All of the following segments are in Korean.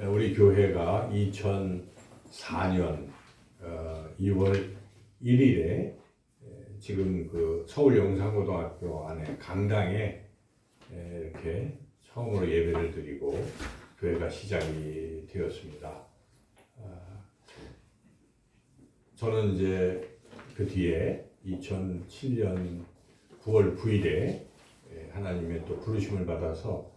우리 교회가 2004년 2월 1일에 지금 그 서울 영산고등학교 안에 강당에 이렇게 처음으로 예배를 드리고 교회가 시작이 되었습니다. 저는 이제 그 뒤에 2007년 9월 9일에 하나님의 또 부르심을 받아서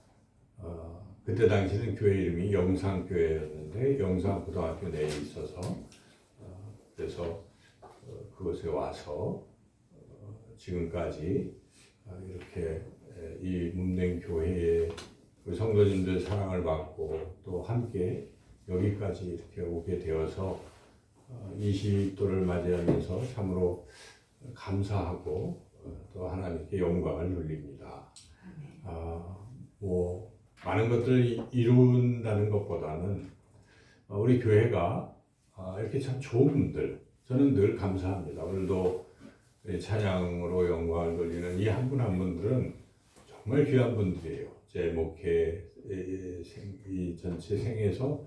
그때 당시는 교회 이름이 영산교회였는데 영산고등학교 내에 있어서 그래서 그곳에 와서 지금까지 이렇게 이 문맹 교회의 성도님들 사랑을 받고 또 함께 여기까지 이렇게 오게 되어서 20도를 맞이하면서 참으로 감사하고 또 하나님께 영광을 돌립니다. 많은 것들을 이룬다는 것보다는 우리 교회가 이렇게 참 좋은 분들, 저는 늘 감사합니다. 오늘도 찬양으로 영광을 돌리는 이 한 분 한 분들은 정말 귀한 분들이에요. 제 목회 이 전체 생에서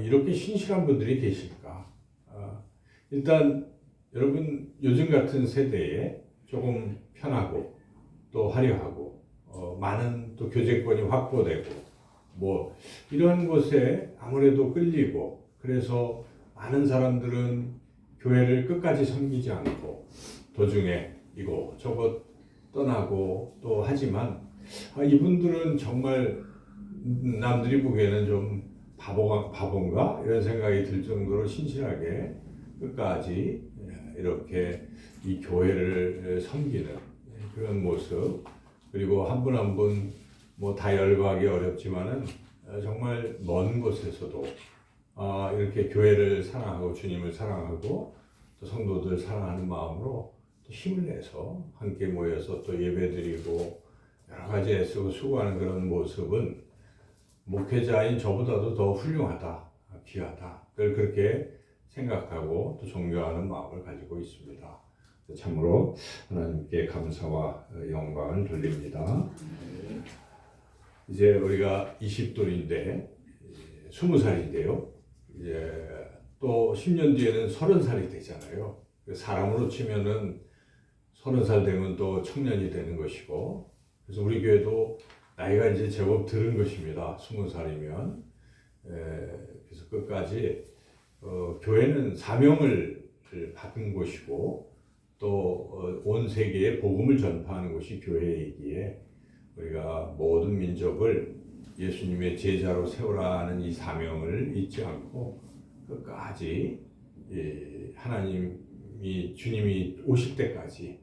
이렇게 신실한 분들이 계실까? 일단 여러분 요즘 같은 세대에 조금 편하고 또 화려하고 많은 또 교제권이 확보되고 이런 곳에 아무래도 끌리고 그래서 많은 사람들은 교회를 끝까지 섬기지 않고 도중에 이곳저곳 떠나고 또 하지만 이분들은 정말 남들이 보기에는 좀 바본가 이런 생각이 들 정도로 신실하게 끝까지 이렇게 이 교회를 섬기는 그런 모습, 그리고 한 분 한 분 다 열거하기 어렵지만은 정말 먼 곳에서도 이렇게 교회를 사랑하고 주님을 사랑하고 또 성도들 사랑하는 마음으로 또 힘을 내서 함께 모여서 또 예배드리고 여러 가지 애쓰고 수고하는 그런 모습은 목회자인 저보다도 더 훌륭하다, 귀하다, 늘 그렇게 생각하고 또 존경하는 마음을 가지고 있습니다. 참으로 하나님께 감사와 영광을 돌립니다. 이제 우리가 20돌인데 20살인데요. 이제 또 10년 뒤에는 30살이 되잖아요. 사람으로 치면은 30살 되면 또 청년이 되는 것이고, 그래서 우리 교회도 나이가 이제 제법 들은 것입니다. 20살이면. 그래서 끝까지 교회는 사명을 받은 곳이고 또 온 세계에 복음을 전파하는 곳이 교회이기에 우리가 모든 민족을 예수님의 제자로 세우라는 이 사명을 잊지 않고 끝까지 하나님이 주님이 오실 때까지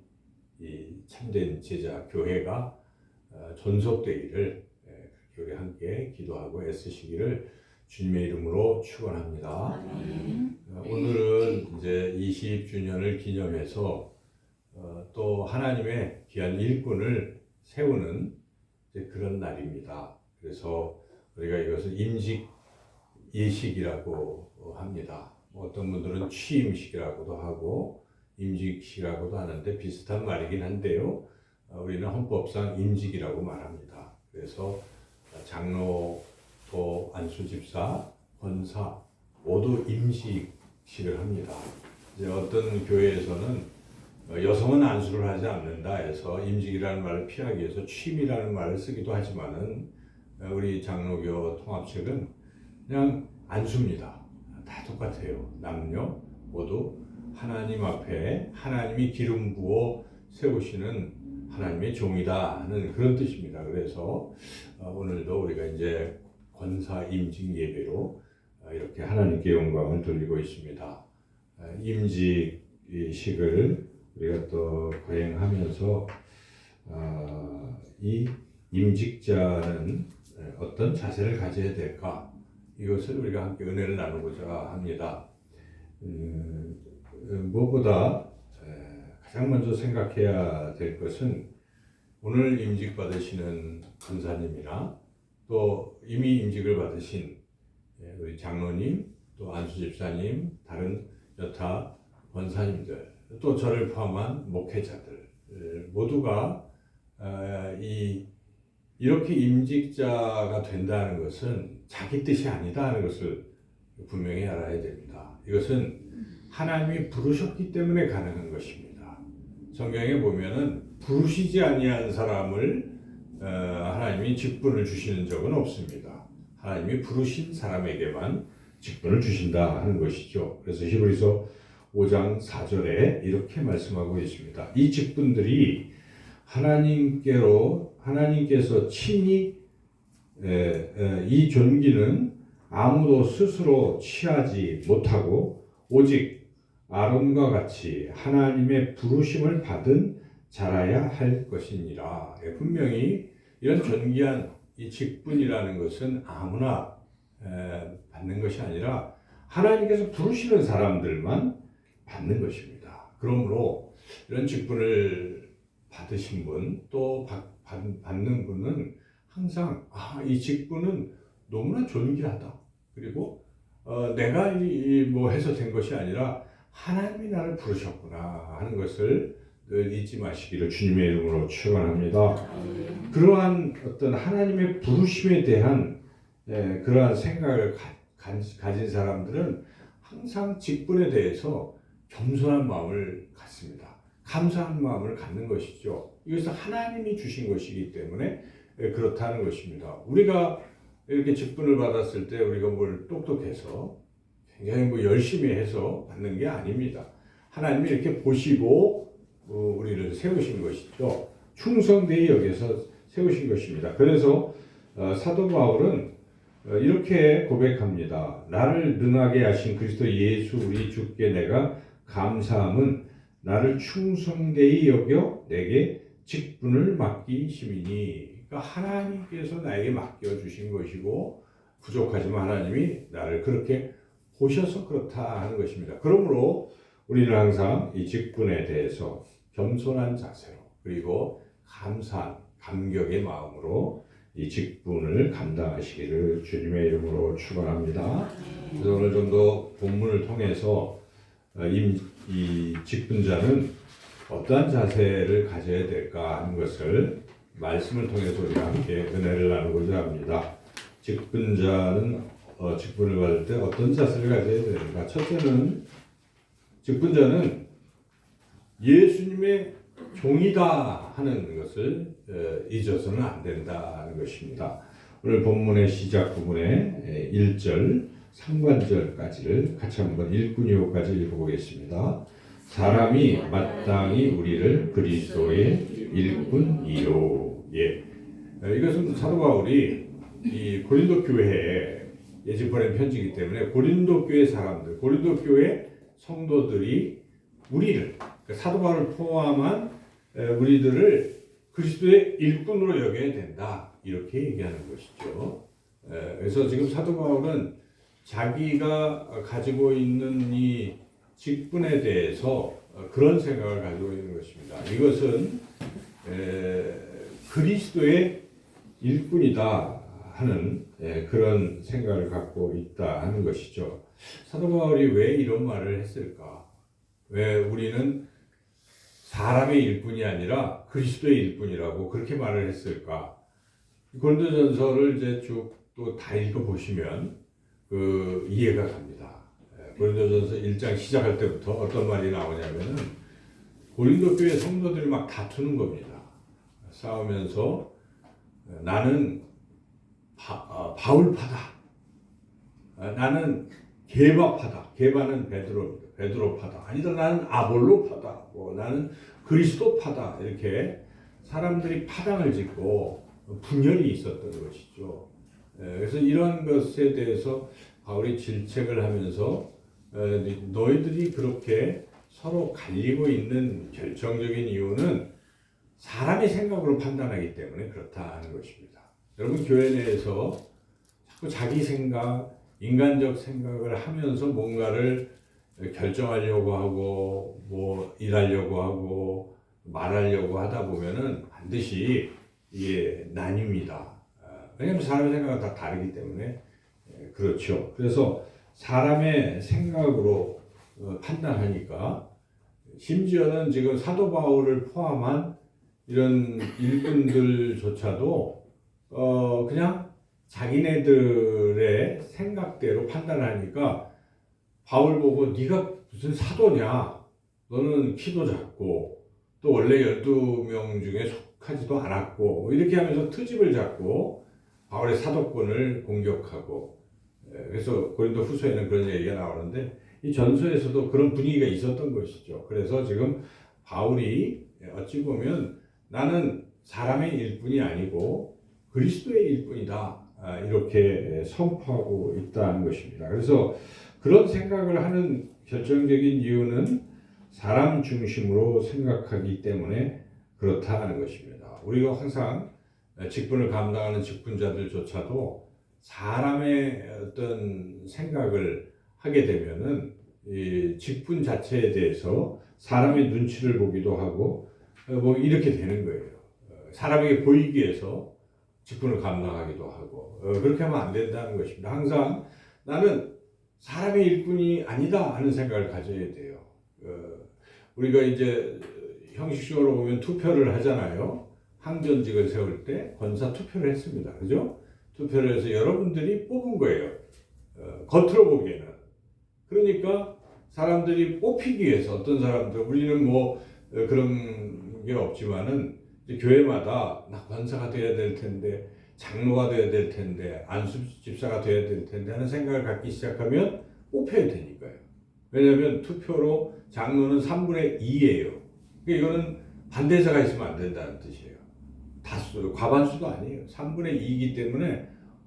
이 참된 제자 교회가 존속되기를 우리 함께 기도하고 애쓰시기를 주님의 이름으로 축원합니다. 오늘은 이제 20주년을 기념해서 또 하나님의 귀한 일꾼을 세우는 그런 날입니다. 그래서 우리가 이것을 임직 예식이라고 합니다. 어떤 분들은 취임식이라고도 하고 임직식이라고도 하는데 비슷한 말이긴 한데요. 우리는 헌법상 임직이라고 말합니다. 그래서 장로, 또 안수집사, 권사 모두 임직식을 합니다. 이제 어떤 교회에서는 여성은 안수를 하지 않는다 해서 임직이라는 말을 피하기 위해서 취임이라는 말을 쓰기도 하지만은 우리 장로교 통합책은 그냥 안수입니다. 다 똑같아요. 남녀 모두 하나님 앞에 하나님이 기름 부어 세우시는 하나님의 종이다 하는 그런 뜻입니다. 그래서 오늘도 우리가 이제 권사 임직 예배로 이렇게 하나님께 영광을 돌리고 있습니다. 임직식을 우리가 또 거행하면서 이 임직자는 어떤 자세를 가져야 될까, 이것을 우리가 함께 은혜를 나누고자 합니다. 무엇보다 가장 먼저 생각해야 될 것은 오늘 임직 받으시는 권사님이나 또 이미 임직을 받으신 우리 장로님, 또 안수집사님, 다른 여타 권사님들, 또 저를 포함한 목회자들 모두가 이렇게 임직자가 된다는 것은 자기 뜻이 아니다 하는 것을 분명히 알아야 됩니다. 이것은 하나님이 부르셨기 때문에 가능한 것입니다. 성경에 보면은 부르시지 아니한 사람을 하나님이 직분을 주시는 적은 없습니다. 하나님이 부르신 사람에게만 직분을 주신다 하는 것이죠. 그래서 히브리서 5장 4절에 이렇게 말씀하고 있습니다. 이 직분들이 하나님께서 친히 이 존귀는 아무도 스스로 취하지 못하고 오직 아론과 같이 하나님의 부르심을 받은 자라야 할 것이니라. 분명히 이런 존귀한 이 직분이라는 것은 아무나 받는 것이 아니라 하나님께서 부르시는 사람들만 받는 것입니다. 그러므로 이런 직분을 받으신 분, 또 받는 분은 항상 이 직분은 너무나 존귀하다. 그리고 내가 뭐 해서 된 것이 아니라 하나님이 나를 부르셨구나 하는 것을 늘 잊지 마시기를 주님의 이름으로 축원합니다. 그러한 어떤 하나님의 부르심에 대한 그러한 생각을 가진 사람들은 항상 직분에 대해서 겸손한 마음을 갖습니다. 감사한 마음을 갖는 것이죠. 이것은 하나님이 주신 것이기 때문에 그렇다는 것입니다. 우리가 이렇게 직분을 받았을 때 우리가 뭘 똑똑해서 굉장히 뭐 열심히 해서 받는 게 아닙니다. 하나님이 이렇게 보시고 우리를 세우신 것이죠. 충성되이 여기서 세우신 것입니다. 그래서 사도 바울은 이렇게 고백합니다. 나를 능하게 하신 그리스도 예수 우리 주께 내가 감사함은 나를 충성되이 여겨 내게 직분을 맡기심이니. 그러니까 하나님께서 나에게 맡겨주신 것이고 부족하지만 하나님이 나를 그렇게 보셔서 그렇다 하는 것입니다. 그러므로 우리는 항상 이 직분에 대해서 겸손한 자세로 그리고 감사한 감격의 마음으로 이 직분을 감당하시기를 주님의 이름으로 축원합니다. 그래서 오늘 좀 더 본문을 통해서 이 직분자는 어떠한 자세를 가져야 될까 하는 것을 말씀을 통해서 우리가 함께 은혜를 나누고자 합니다. 직분자는 직분을 받을 때 어떤 자세를 가져야 되는가? 첫째는 직분자는 예수님의 종이다 하는 것을 잊어서는 안 된다는 것입니다. 오늘 본문의 시작 부분의 1절 상관절까지를 같이 한번 1군이호까지 읽어보겠습니다. 사람이 마땅히 우리를 그리스도의 일꾼이요. 이것은 사도 바울이 이 고린도 교회에 예지 보낸 편지이기 때문에 고린도 교회 사람들, 고린도 교회 성도들이 우리를 사도 바울을 포함한 우리들을 그리스도의 일꾼으로 여겨야 된다 이렇게 얘기하는 것이죠. 그래서 지금 사도 바울은 자기가 가지고 있는 이 직분에 대해서 그런 생각을 가지고 있는 것입니다. 이것은 그리스도의 일꾼이다 하는 그런 생각을 갖고 있다 하는 것이죠. 사도 바울이 왜 이런 말을 했을까? 왜 우리는 사람의 일꾼이 아니라 그리스도의 일꾼이라고 그렇게 말을 했을까? 고린도전서를 이제 쭉 또 다 읽어보시면 그 이해가 갑니다. 고린도전서 1장 시작할 때부터 어떤 말이 나오냐면은 고린도 교회 성도들이 막 다투는 겁니다. 싸우면서 나는 바울파다. 나는 게바파다. 게바는 베드로파다. 아니다 나는 아볼로파다. 나는 그리스도파다. 이렇게 사람들이 파당을 짓고 분열이 있었던 것이죠. 그래서 이런 것에 대해서 바울이 질책을 하면서 너희들이 그렇게 서로 갈리고 있는 결정적인 이유는 사람의 생각으로 판단하기 때문에 그렇다 하는 것입니다. 여러분 교회 내에서 자꾸 자기 생각, 인간적 생각을 하면서 뭔가를 결정하려고 하고 뭐 일하려고 하고 말하려고 하다 보면은 반드시 이게 나뉩니다. 왜냐하면 사람의 생각은 다 다르기 때문에 그렇죠. 그래서 사람의 생각으로 판단하니까 심지어는 지금 사도 바울을 포함한 이런 일꾼들조차도 그냥 자기네들의 생각대로 판단하니까 바울 보고 네가 무슨 사도냐? 너는 키도 작고 또 원래 12명 중에 속하지도 않았고 이렇게 하면서 트집을 잡고 바울의 사도권을 공격하고 그래서 고린도 후서에는 그런 얘기가 나오는데 이 전서에서도 그런 분위기가 있었던 것이죠. 그래서 지금 바울이 어찌 보면 나는 사람의 일꾼이 아니고 그리스도의 일꾼이다 이렇게 선포하고 있다는 것입니다. 그래서 그런 생각을 하는 결정적인 이유는 사람 중심으로 생각하기 때문에 그렇다는 것입니다. 우리가 항상 직분을 감당하는 직분자들조차도 사람의 어떤 생각을 하게 되면은 이 직분 자체에 대해서 사람의 눈치를 보기도 하고 뭐 이렇게 되는 거예요. 사람에게 보이기 위해서 직분을 감당하기도 하고 그렇게 하면 안 된다는 것입니다. 항상 나는 사람의 일꾼이 아니다 하는 생각을 가져야 돼요. 우리가 이제 형식적으로 보면 투표를 하잖아요. 항전직을 세울 때 권사 투표를 했습니다. 그죠? 투표를 해서 여러분들이 뽑은 거예요. 겉으로 보기에는. 그러니까 사람들이 뽑히기 위해서 어떤 사람들, 우리는 뭐 그런 게 없지만은 교회마다 나 권사가 돼야 될 텐데, 장로가 돼야 될 텐데, 안수 집사가 돼야 될 텐데 하는 생각을 갖기 시작하면 뽑혀야 되니까요. 왜냐하면 투표로 장로는 3분의 2예요. 그러니까 이거는 반대자가 있으면 안 된다는 뜻이에요. 다수, 과반수도 아니에요. 3분의 2이기 때문에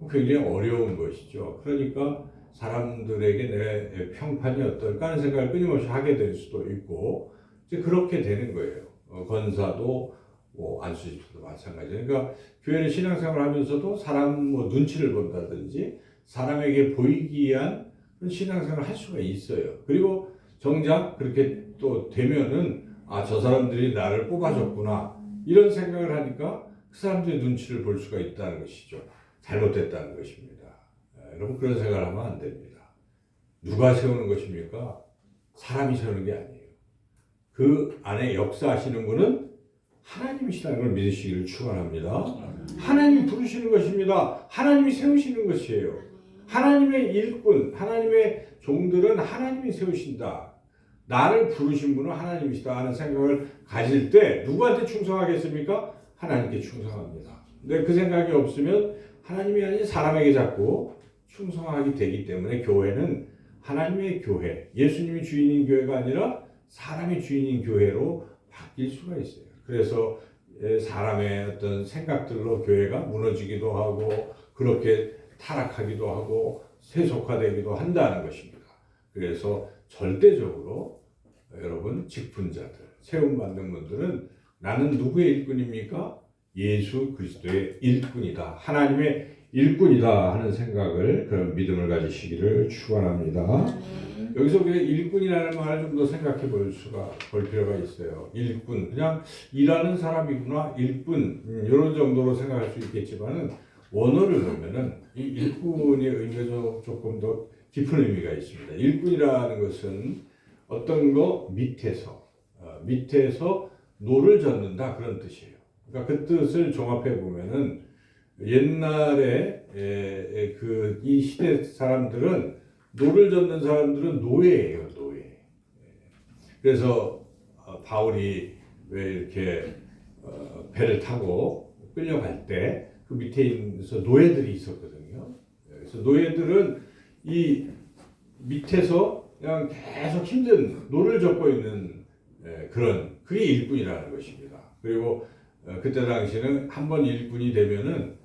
굉장히 어려운 것이죠. 그러니까 사람들에게 내 평판이 어떨까 하는 생각을 끊임없이 하게 될 수도 있고 이제 그렇게 되는 거예요. 권사도 뭐 안수집사도 마찬가지예요. 그러니까 교회는 신앙생활을 하면서도 사람 뭐 눈치를 본다든지 사람에게 보이기 위한 그런 신앙생활을 할 수가 있어요. 그리고 정작 그렇게 또 되면은 아, 저 사람들이 나를 뽑아줬구나 이런 생각을 하니까 그 사람들의 눈치를 볼 수가 있다는 것이죠. 잘못됐다는 것입니다. 여러분 그런 생각을 하면 안 됩니다. 누가 세우는 것입니까? 사람이 세우는 게 아니에요. 그 안에 역사하시는 분은 하나님이시라는 걸 믿으시기를 축원합니다. 하나님이 부르시는 것입니다. 하나님이 세우시는 것이에요. 하나님의 일꾼, 하나님의 종들은 하나님이 세우신다. 나를 부르신 분은 하나님이시다 하는 생각을 가질 때 누구한테 충성하겠습니까? 하나님께 충성합니다. 근데 그 생각이 없으면 하나님이 아닌 사람에게 자꾸 충성하게 되기 때문에 교회는 하나님의 교회, 예수님이 주인인 교회가 아니라 사람이 주인인 교회로 바뀔 수가 있어요. 그래서 사람의 어떤 생각들로 교회가 무너지기도 하고 그렇게 타락하기도 하고 세속화되기도 한다는 것입니다. 그래서 절대적으로 여러분 직분자들, 세움받는 분들은 나는 누구의 일꾼입니까? 예수 그리스도의 일꾼이다. 하나님의 일꾼이다 하는 생각을 그런 믿음을 가지시기를 축원합니다. 여기서 우리가 일꾼이라는 말을 좀 더 생각해 볼 필요가 있어요. 일꾼, 그냥 일하는 사람이구나, 일꾼 이런 정도로 생각할 수 있겠지만은 원어를 보면은 이 일꾼의 의미가 조금 더 깊은 의미가 있습니다. 일꾼이라는 것은 어떤 거 밑에서 노를 젓는다 그런 뜻이에요. 그러니까 그 뜻을 종합해 보면은 옛날에 이 시대 사람들은 노를 젓는 사람들은 노예예요, 노예. 그래서 바울이 왜 이렇게 배를 타고 끌려갈 때 그 밑에서 노예들이 있었거든요. 그래서 노예들은 이 밑에서 그냥 계속 힘든 노를 젓고 있는 그게 일꾼이라는 것입니다. 그리고 그때 당시는 한번 일꾼이 되면은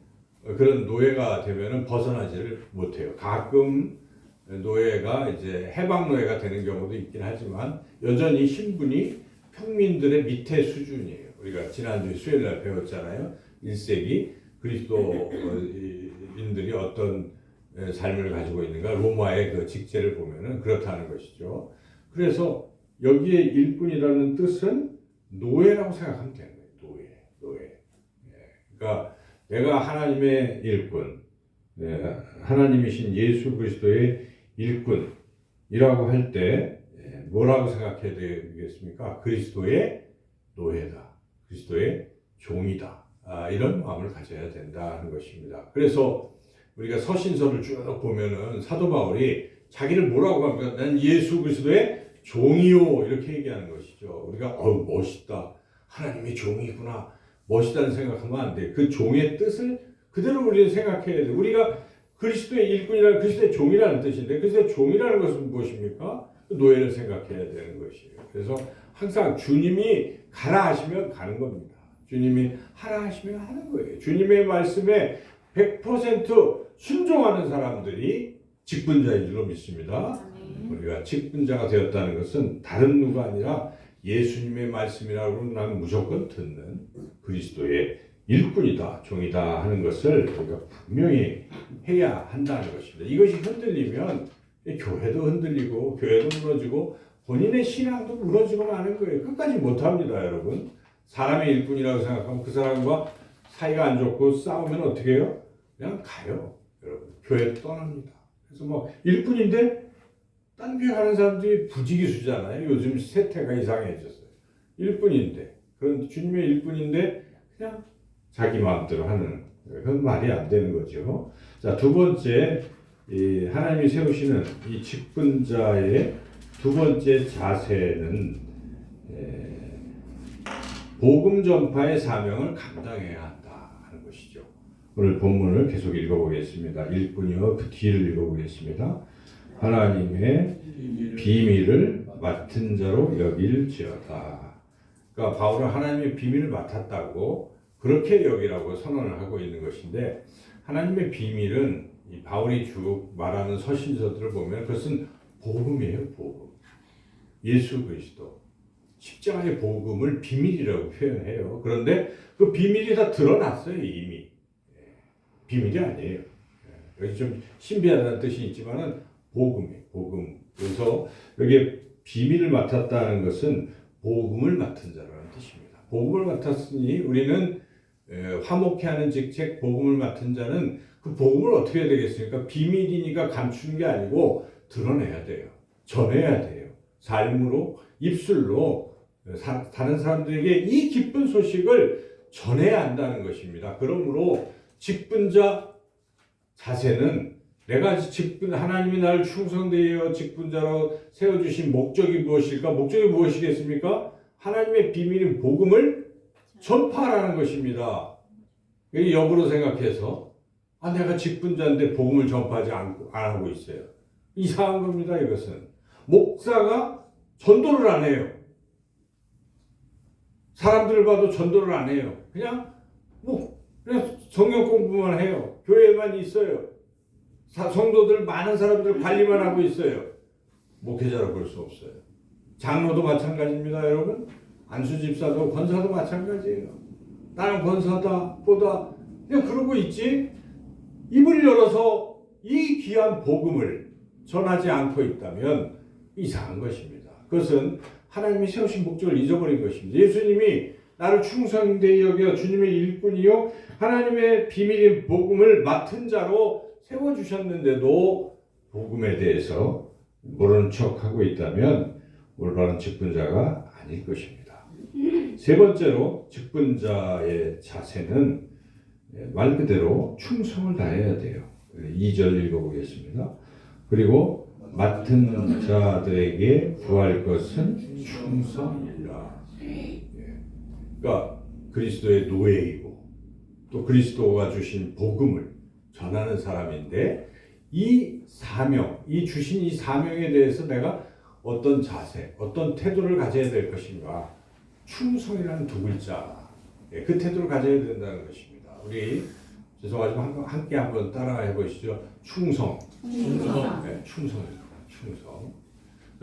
그런 노예가 되면은 벗어나지를 못해요. 가끔 노예가 이제 해방 노예가 되는 경우도 있긴 하지만 여전히 신분이 평민들의 밑에 수준이에요. 우리가 지난주 수요일 날 배웠잖아요. 1세기 그리스도인들이 어떤 삶을 가지고 있는가 로마의 그 직제를 보면은 그렇다는 것이죠. 그래서 여기에 일꾼이라는 뜻은 노예라고 생각하면 되는 거예요. 노예. 그러니까 내가 하나님의 일꾼, 하나님이신 예수 그리스도의 일꾼이라고 할 때 뭐라고 생각해야 되겠습니까? 그리스도의 노예다. 그리스도의 종이다. 이런 마음을 가져야 된다는 것입니다. 그래서 우리가 서신서를 쭉 보면은 사도 바울이 자기를 뭐라고 합니까? 난 예수 그리스도의 종이요 이렇게 얘기하는 것이죠. 우리가 멋있다. 하나님의 종이구나. 멋있다는 생각하면 안 돼. 그 종의 뜻을 그대로 우리는 생각해야 돼. 우리가 그리스도의 일꾼이라는 그리스도의 종이라는 뜻인데 그리스도의 종이라는 것은 무엇입니까? 노예를 생각해야 되는 것이에요. 그래서 항상 주님이 가라 하시면 가는 겁니다. 주님이 하라 하시면 하는 거예요. 주님의 말씀에 100% 순종하는 사람들이 직분자인 줄로 믿습니다. 우리가 직분자가 되었다는 것은 다른 누가 아니라 예수님의 말씀이라고 나는 무조건 듣는 그리스도의 일꾼이다, 종이다 하는 것을 우리가 분명히 해야 한다는 것입니다. 이것이 흔들리면 교회도 흔들리고 교회도 무너지고 본인의 신앙도 무너지고 마는 거예요. 끝까지 못합니다, 여러분. 사람의 일꾼이라고 생각하면 그 사람과 사이가 안 좋고 싸우면 어떻게 해요? 그냥 가요, 여러분. 교회 떠납니다. 그래서 뭐 일꾼인데 딴 교회 가는 사람들이 부지기수잖아요. 요즘 세태가 이상해졌어요. 일꾼인데 그런 주님의 일꾼인데 그냥 자기 마음대로 하는 그건 말이 안 되는 거죠. 자, 두 번째 이 하나님이 세우시는 이 직분자의 두 번째 자세는 복음 전파의 사명을 감당해야 한다 하는 것이죠. 오늘 본문을 계속 읽어보겠습니다. 일꾼이요 그 뒤를 읽어보겠습니다. 하나님의 비밀을 맡은 자로 여길지어다. 그러니까 바울은 하나님의 비밀을 맡았다고 그렇게 여기라고 선언을 하고 있는 것인데 하나님의 비밀은 이 바울이 쭉 말하는 서신서들을 보면 그것은 복음이에요. 복음. 예수 그리스도. 십자가의 복음을 비밀이라고 표현해요. 그런데 그 비밀이 다 드러났어요. 이미. 비밀이 아니에요. 여기 좀 신비하다는 뜻이 있지만은 복음이에요. 복음. 그래서 여기에 비밀을 맡았다는 것은 복음을 맡은 자라는 뜻입니다. 복음을 맡았으니 우리는 화목해하는 직책 복음을 맡은 자는 그 복음을 어떻게 해야 되겠습니까? 비밀이니까 감추는 게 아니고 드러내야 돼요. 전해야 돼요. 삶으로 입술로 다른 사람들에게 이 기쁜 소식을 전해야 한다는 것입니다. 그러므로 직분자 자세는 내가 하나님이 나를 충성되어 직분자로 세워주신 목적이 무엇일까? 목적이 무엇이겠습니까? 하나님의 비밀인 복음을 전파하라는 것입니다. 역으로 생각해서 내가 직분자인데 복음을 전파하지 안 하고 있어요. 이상한 겁니다. 이것은 목사가 전도를 안 해요. 사람들을 봐도 전도를 안 해요. 그냥 성경 공부만 해요. 교회만 있어요. 성도들 많은 사람들 관리만 하고 있어요. 목회자로 볼 수 없어요. 장로도 마찬가지입니다, 여러분. 안수집사도 권사도 마찬가지예요. 나는 권사다 보다 그냥 그러고 있지. 입을 열어서 이 귀한 복음을 전하지 않고 있다면 이상한 것입니다. 그것은 하나님이 세우신 목적을 잊어버린 것입니다. 예수님이 나를 충성되이 여겨 주님의 일꾼이요 하나님의 비밀인 복음을 맡은 자로 세워주셨는데도 복음에 대해서 모르는 척하고 있다면 올바른 직분자가 아닐 것입니다. 세 번째로 직분자의 자세는 말 그대로 충성을 다해야 돼요. 2절 읽어보겠습니다. 그리고 맡은 자들에게 구할 것은 충성이라. 그러니까 그리스도의 노예이고 또 그리스도가 주신 복음을 전하는 사람인데 이 사명, 이 주신 이 사명에 대해서 내가 어떤 자세, 어떤 태도를 가져야 될 것인가? 충성이라는 두 글자, 그 태도를 가져야 된다는 것입니다. 우리 죄송하지만 함께 한번 따라해 보시죠. 충성. 네, 충성입니다. 충성.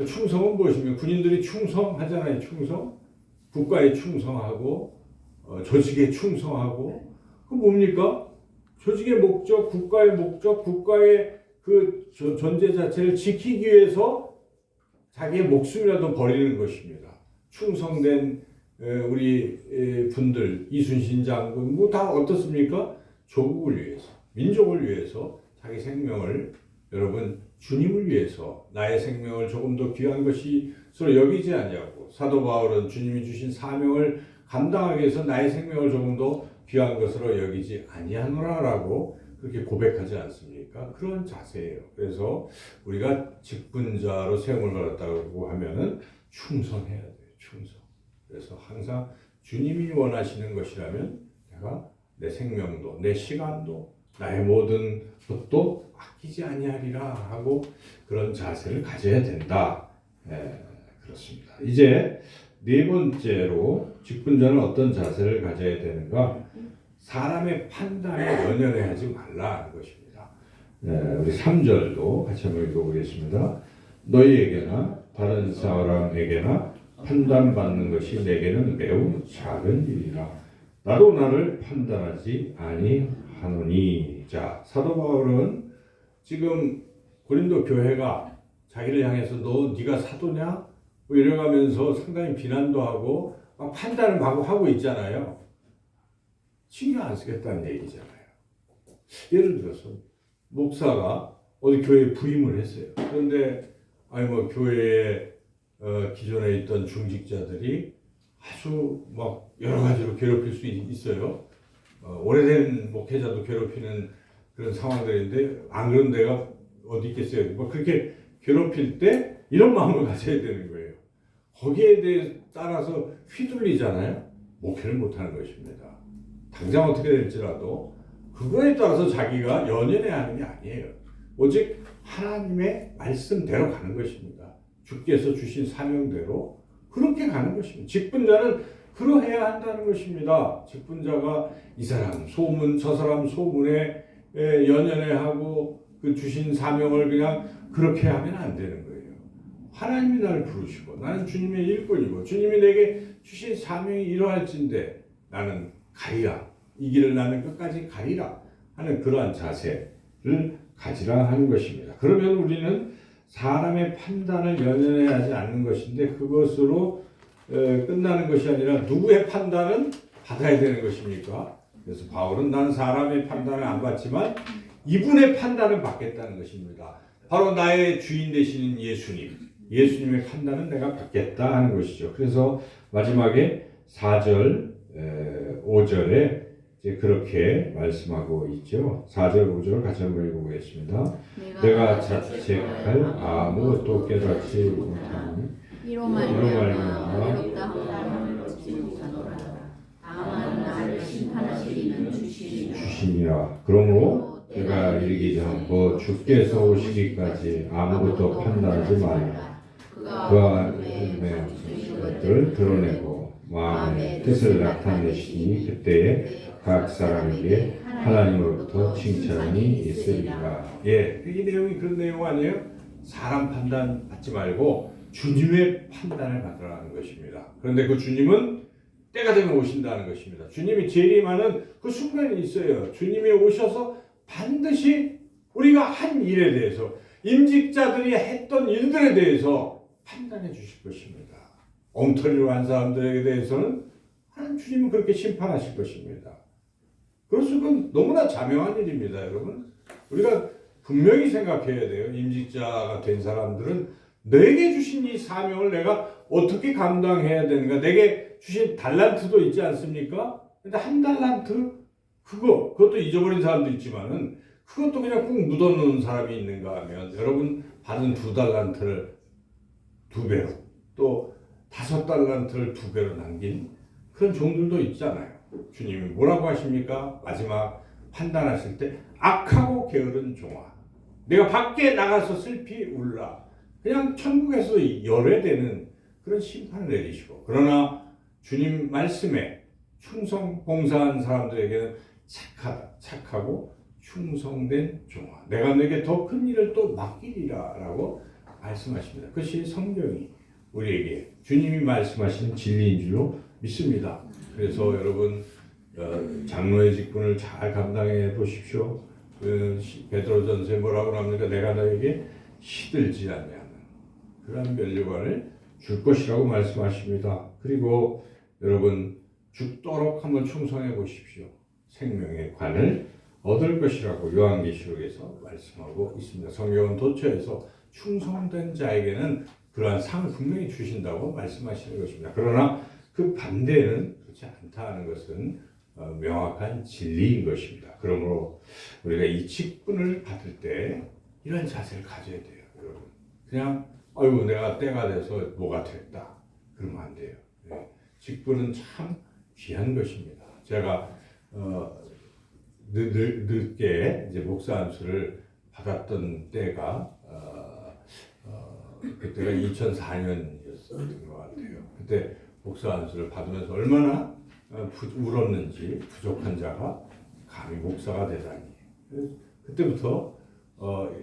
충성은 무엇입니까? 군인들이 충성하잖아요. 충성. 국가에 충성하고 조직에 충성하고 그 뭡니까? 조직의 목적, 국가의 목적, 국가의 그 존재 자체를 지키기 위해서 자기의 목숨이라도 버리는 것입니다. 충성된 우리 분들, 이순신 장군 뭐 다 어떻습니까? 조국을 위해서, 민족을 위해서 자기 생명을 여러분 주님을 위해서 나의 생명을 조금 더 귀한 것이로 여기지 않냐고 사도 바울은 주님이 주신 사명을 감당하기 위해서 나의 생명을 조금 더 귀한 것으로 여기지 아니하노라라고 그렇게 고백하지 않습니까? 그런 자세예요. 그래서 우리가 직분자로 세움을 받았다고 하면은 충성해야 돼요. 충성. 그래서 항상 주님이 원하시는 것이라면 내가 내 생명도, 내 시간도, 나의 모든 것도 아끼지 아니하리라 하고 그런 자세를 가져야 된다. 그렇습니다. 이제 네 번째로 직분자는 어떤 자세를 가져야 되는가? 사람의 판단에 연연해하지 말라는 것입니다. 우리 3절도 같이 한번 읽어보겠습니다. 너희에게나 다른 사람에게나 판단받는 것이 내게는 매우 작은 일이라. 나도 나를 판단하지 아니하노니. 자, 사도 바울은 지금 고린도 교회가 자기를 향해서 네가 사도냐? 뭐 이래가면서 상당히 비난도 하고 막 판단을 막 하고 있잖아요. 신경 안 쓰겠다는 얘기잖아요. 예를 들어서 목사가 어디 교회에 부임을 했어요. 그런데 교회에 기존에 있던 중직자들이 아주 막 여러 가지로 괴롭힐 수 있어요. 오래된 목회자도 괴롭히는 그런 상황들인데 안 그런 데가 어디 있겠어요. 뭐 그렇게 괴롭힐 때 이런 마음을 가져야 되는 거예요. 거기에 대해 따라서 휘둘리잖아요. 목회를 못하는 것입니다. 당장 어떻게 될지라도 그거에 따라서 자기가 연연해야 하는 게 아니에요. 오직 하나님의 말씀대로 가는 것입니다. 주께서 주신 사명대로 그렇게 가는 것입니다. 직분자는 그러해야 한다는 것입니다. 직분자가 이 사람 소문 저 사람 소문에 연연해하고 그 주신 사명을 그냥 그렇게 하면 안 되는 거예요. 하나님이 나를 부르시고 나는 주님의 일꾼이고 주님이 내게 주신 사명이 이러할진데 나는 가리라. 이 길을 나는 끝까지 가리라 하는 그러한 자세를 가지라 하는 것입니다. 그러면 우리는 사람의 판단을 연연해야 하지 않는 것인데 그것으로 끝나는 것이 아니라 누구의 판단은 받아야 되는 것입니까? 그래서 바울은 난 사람의 판단을 안 받지만 이분의 판단을 받겠다는 것입니다. 바로 나의 주인 되시는 예수님의 판단은 내가 받겠다 하는 것이죠. 그래서 마지막에 4절, 5절에 이제 그렇게 말씀하고 있죠. 4절, 5절을 같이 한번 읽어보겠습니다. 내가 자책할 아무것도 깨닫지 못하니 이로 말미암아 외롭다 함을 얻지 못하노라. 다만 나를 심판하시리는 주시니라. 그러므로 내가 이르기 전부 주께서 오시기까지 아무것도 판단하지 말라. 그가 믿음의 것들을 드러내고 마음의 뜻을 나타내시니 그때에 각 사람에게 하나님으로부터 칭찬이 있으리라. 이 내용이 그런 내용 아니에요? 사람 판단 받지 말고 주님의 판단을 받으라는 것입니다. 그런데 그 주님은 때가 되면 오신다는 것입니다. 주님이 재림하는 그 순간이 있어요. 주님이 오셔서 반드시 우리가 한 일에 대해서 임직자들이 했던 일들에 대해서 판단해 주실 것입니다. 엉터리로 한 사람들에 대해서는 하나님 주님은 그렇게 심판하실 것입니다. 그래서 그건 너무나 자명한 일입니다, 여러분. 우리가 분명히 생각해야 돼요. 임직자가 된 사람들은 내게 주신 이 사명을 내가 어떻게 감당해야 되는가. 내게 주신 달란트도 있지 않습니까? 근데 한 달란트? 그것도 잊어버린 사람도 있지만은 그것도 그냥 꾹 묻어놓은 사람이 있는가 하면 여러분 받은 2달란트를 2배로 또 5달란트를 2배로 남긴 그런 종들도 있잖아요. 주님이 뭐라고 하십니까? 마지막 판단하실 때 악하고 게으른 종아 내가 밖에 나가서 슬피 울라. 그냥 천국에서 열애되는 그런 심판을 내리시고 그러나 주님 말씀에 충성 봉사한 사람들에게는 착하고 충성된 종아 내가 내게 더 큰 일을 또 맡기리라 라고 말씀하십니다. 그것이 성경이 우리에게 주님이 말씀하시는 진리인 줄로 믿습니다. 그래서 여러분 장로의 직분을 잘 감당해 보십시오. 베드로전서에 뭐라고 합니까? 내가 너에게 시들지 아니하는 그런 면류관을 줄 것이라고 말씀하십니다. 그리고 여러분 죽도록 한번 충성해 보십시오. 생명의 관을 얻을 것이라고 요한계시록에서 말씀하고 있습니다. 성경은 도처에서 충성된 자에게는 그러한 상을 분명히 주신다고 말씀하시는 것입니다. 그러나 그 반대는 그렇지 않다는 것은 명확한 진리인 것입니다. 그러므로 우리가 이 직분을 받을 때 이런 자세를 가져야 돼요, 여러분. 그냥 아이고 내가 때가 돼서 뭐가 됐다 그러면 안 돼요. 네. 직분은 참 귀한 것입니다. 제가 늦게 이제 목사 안수를 받았던 때가 그때가 2004년이었던 것 같아요. 그때 목사 안수를 받으면서 얼마나 울었는지, 부족한 자가 감히 목사가 되다니. 그때부터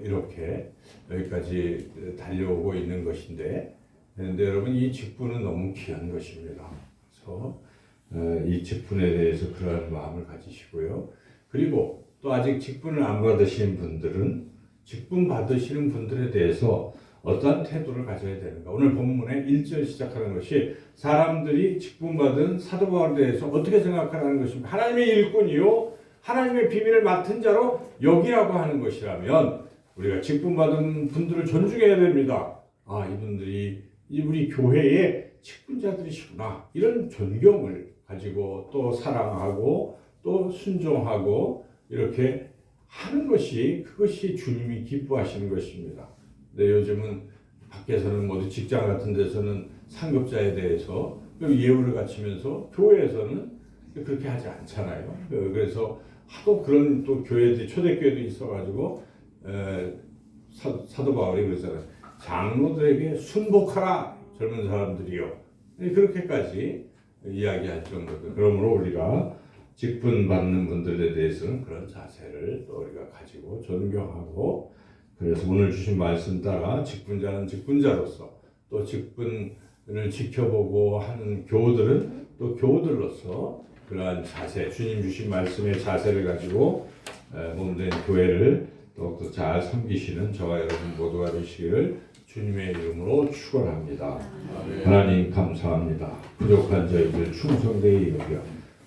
이렇게 여기까지 달려오고 있는 것인데, 그런데 여러분 이 직분은 너무 귀한 것입니다. 그래서 이 직분에 대해서 그러한 마음을 가지시고요. 그리고 또 아직 직분을 안 받으신 분들은 직분 받으시는 분들에 대해서 어떠한 태도를 가져야 되는가. 오늘 본문의 1절 시작하는 것이 사람들이 직분 받은 사도 바울에 대해서 어떻게 생각하라는 것입니다. 하나님의 일꾼이요 하나님의 비밀을 맡은 자로 여기라고 하는 것이라면 우리가 직분 받은 분들을 존중해야 됩니다. 아, 이분들이 우리 교회의 직분자들이시구나. 이런 존경을 가지고 또 사랑하고 또 순종하고 이렇게 하는 것이 그것이 주님이 기뻐하시는 것입니다. 근데 요즘은 밖에서는 모두 직장 같은 데서는 상급자에 대해서 예우를 갖추면서 교회에서는 그렇게 하지 않잖아요. 그래서 하도 그런 또 교회들이 초대교회도 있어가지고 사도 바울이 그러잖아요. 장로들에게 순복하라 젊은 사람들이요. 그렇게까지 이야기할 정도로 그러므로 우리가 직분 받는 분들에 대해서는 그런 자세를 또 우리가 가지고 존경하고 그래서 오늘 주신 말씀 따라 직분자는 직분자로서 또 직분을 지켜보고 하는 교우들은 또 교우들로서 그러한 자세, 주님 주신 말씀의 자세를 가지고 몸된 교회를 더욱더 잘 섬기시는 저와 여러분 모두가 되시기를 주님의 이름으로 축원합니다. 하나님 감사합니다. 부족한 저희들 충성되이 여겨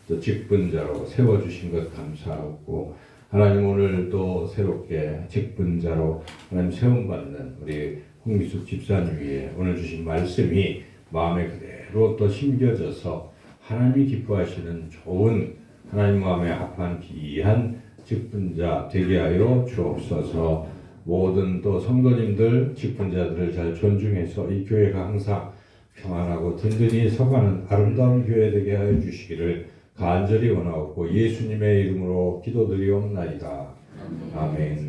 또 직분자로 세워주신 것 감사하고 하나님 오늘 또 새롭게 직분자로 하나님 세움받는 우리 홍미숙 집사님 위에 오늘 주신 말씀이 마음에 그대로 또 심겨져서 하나님이 기뻐하시는 좋은 하나님 마음에 합한 귀한 직분자 되게 하여 주옵소서. 모든 또 성도님들 직분자들을 잘 존중해서 이 교회가 항상 평안하고 든든히 서가는 아름다운 교회 되게 하여 주시기를 간절히 원하옵고 예수님의 이름으로 기도드리옵나이다. 아멘.